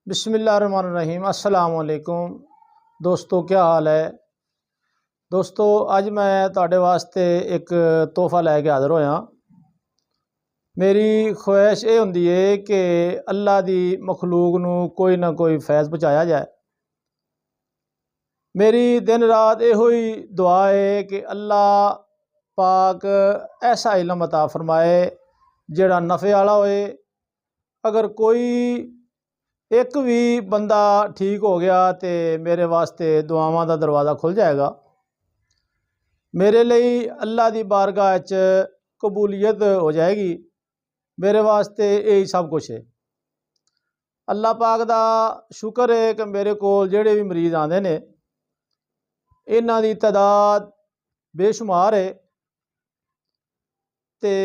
बिस्मिल्लाहिर्रहमानिर्रहीम। अस्सलाम वालेकुम दोस्तों, क्या हाल है। दोस्तों, अज मैं तुहाडे वास्ते एक तोहफा लैके हाज़र होया। मेरी ख्वाहिश ये हुंदी है कि अल्लाह दी मखलूक नूं कोई ना कोई फैज़ पहुँचाया जाए। मेरी दिन रात इहो ही दुआ है कि अल्लाह पाक ऐसा इल्म अता फरमाए जिहड़ा नफ़े वाला होए। अगर कोई एक भी बंदा ठीक हो गया तो मेरे वास्ते दुआवां का दरवाज़ा खुल जाएगा। मेरे लिए अल्लाह की बारगाह च कबूलियत हो जाएगी। मेरे वास्ते यही सब कुछ है। अल्लाह पाक का शुक्र है कि मेरे को जेड़े भी मरीज़ आते हैं इन्हां दी तादाद बेशुमार है। तो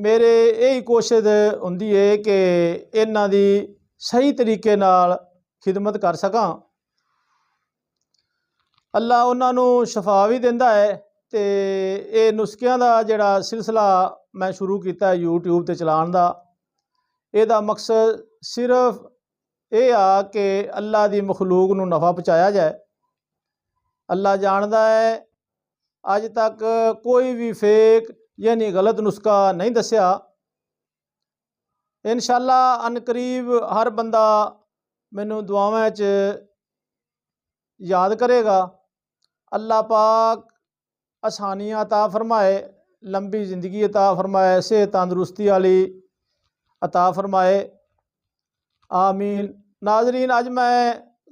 मेरे यही कोशिश हुंदी है कि इन्हां दी सही तरीके नाल खिदमत कर सकां। अल्लाह उन्होंने शफा भी देंदा है। तो ये नुस्खियां का जिहड़ा सिलसिला मैं शुरू किया यूट्यूब ते चलाउण दा, इहदा मकसद सिर्फ ये आ कि अल्लाह की मखलूक नूं नफ़ा पहुँचाया जाए। अल्लाह जानदा है अज तक कोई भी फेक यानी गलत नुस्खा नहीं दस्या। इंशाअल्लाह अनकरीब हर बंदा मैनू दुआवां च याद करेगा। अल्लाह पाक आसानियाँ अता फरमाए, लंबी ज़िंदगी अता फरमाए, सेहत तंदुरुस्ती वाली अता फरमाए, आमीन। नाजरीन, अज मैं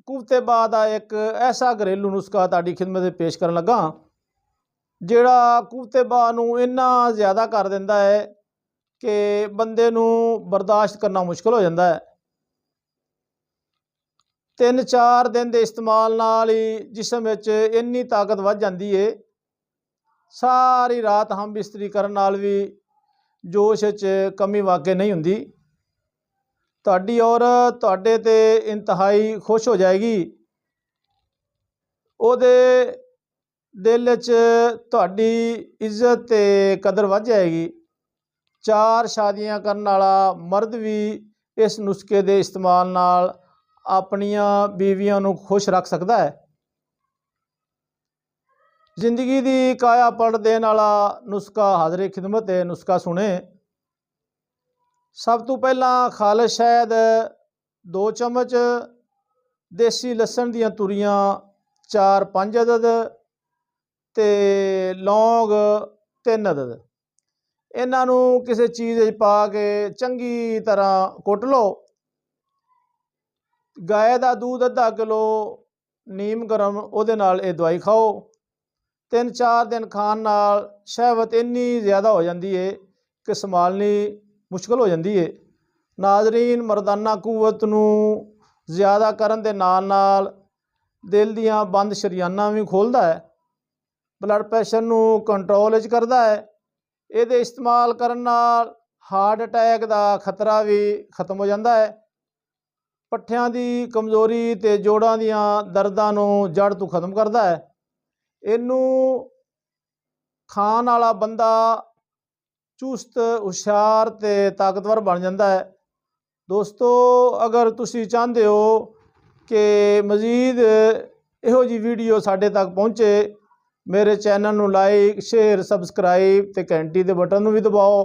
कुफ्ते बाद एक ऐसा घरेलू नुस्खा तुहाडी खिदमत पेश करन लगा जिहड़ा कुफ्ते बाद नूं इन्ना ज़्यादा कर दिंदा है कि बंदे नूं बर्दाश्त करना मुश्किल हो जाता है। 3-4 दिन के इस्तेमाल नाल ही जिसम विच इन्नी ताकत वध जाती है, सारी रात हम बिस्तरी करन नाल भी जोश च कमी वाकई नहीं हुंदी। तुहाडी औरत तुहाडे ते इंतहाई खुश हो जाएगी। उहदे दिल च तुहाडी इज्जत ते कदर वध जाएगी। 4 शादियां करन वाला मर्द भी इस नुस्खे के इस्तेमाल नाल अपनियां बीवियां नूं खुश रख सकता है। जिंदगी की काया पलट देने वाला नुस्खा हाज़रे खिदमत है। नुस्खा सुने। सब तो पहला खालिश शहद 2 चम्मच, देसी लसन दियां तुरियां 4-5 अदद ते लौंग 3 अदद। इन्हां नूं किसी चीज़ पा के चंगी तरह कुट लो। गाय का दूध अद्धा किलो नीम गरम उहदे नाल ये दवाई खाओ। 3-4 दिन खाण नाल शहवत इन्नी ज़्यादा हो जाती है कि संभालनी मुश्किल हो जाती है। नाजरीन, मर्दाना कुवत नूं ज़्यादा करन दे नाल नाल दिल दियां बंद शरियाना भी खोलदा है, ब्लड प्रैशर नूं कंट्रोल च करदा है। इहदे इस्तेमाल करन नाल हार्ट अटैक का खतरा भी खत्म हो जाता है। पट्ठियां की कमज़ोरी ते जोड़ां दियां दर्दां नूं जड़ तो खत्म करदा है। इनू खाण वाला बंदा चुस्त, हुशियार ते ताकतवर बन जाता है। दोस्तों, अगर तुसी चाहते हो कि मज़ीद इहो जी वीडियो साढ़े तक पहुँचे, मेरे चैनल नूं लाइक, शेयर, सबसक्राइब ते घंटी के बटन नूं भी दबाओ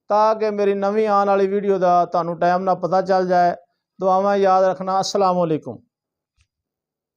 ताकि मेरी नवीं आने वाली वीडियो का तुहानूं टाइम ना पता चल जाए। दुआवां याद रखना। अस्सलाम वालेकुम।